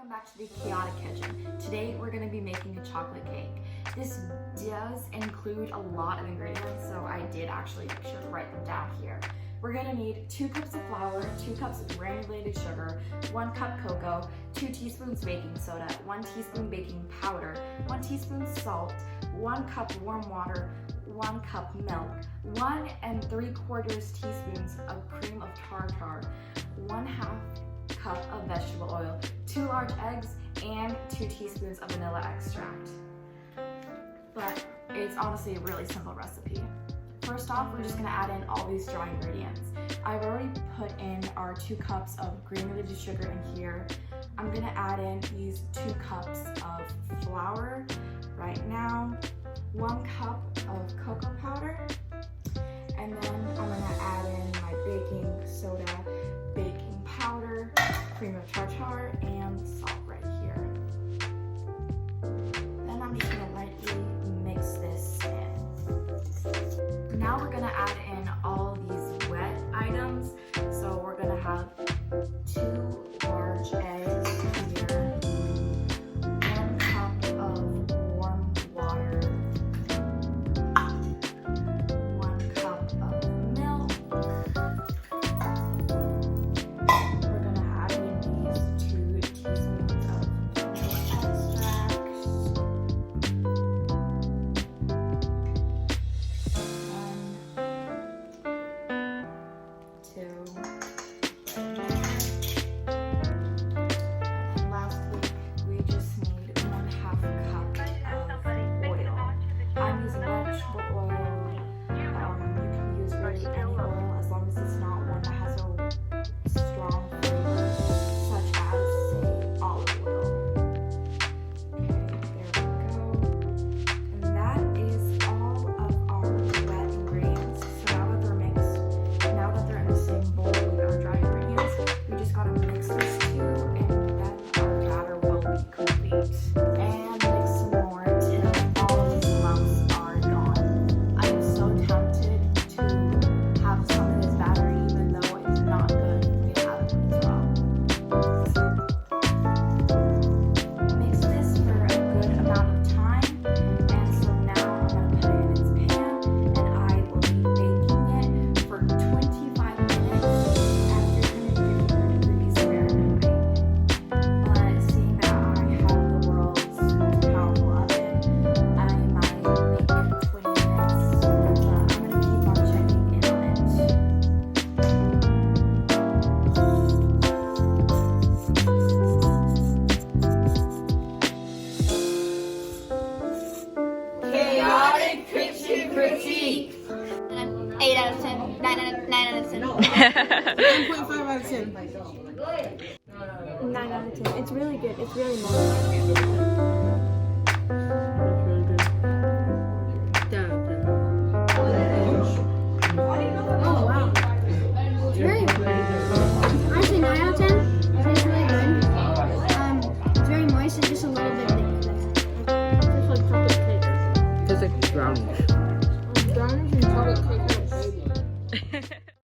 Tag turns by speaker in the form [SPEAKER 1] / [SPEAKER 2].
[SPEAKER 1] Welcome back to the Chaotic Kitchen. Today we're going to be making a chocolate cake. This does include a lot of ingredients, so I did actually make sure to write them down here. We're going to need 2 cups of flour, 2 cups of granulated sugar, 1 cup cocoa, 2 teaspoons baking soda, 1 teaspoon baking powder, 1 teaspoon salt, 1 cup warm water, 1 cup milk, 1 3/4 teaspoons of cream of tartar, 1/2 cup of vegetable oil, 2 large eggs, and 2 teaspoons of vanilla extract. But it's honestly a really simple recipe. First off, we're just gonna add in all these dry ingredients. I've already put in our 2 cups of granulated sugar in here. I'm gonna add in these 2 cups of flour right now, 1 cup of cocoa powder, and then I'm gonna add in my baking soda, baking powder, cream of tartar, and salt right here. Then I'm just gonna lightly mix this in. Now we're gonna add in all these wet items. So we're gonna have 2 large eggs here, 1 cup of warm water, 1 cup of milk. We're gonna add in these 2 teaspoons of vanilla extract, critique.
[SPEAKER 2] 8 out of 10, 9 out of 10.
[SPEAKER 3] 9.5 out of 10.
[SPEAKER 2] 9 out of 10. It's really good. It's really motivating.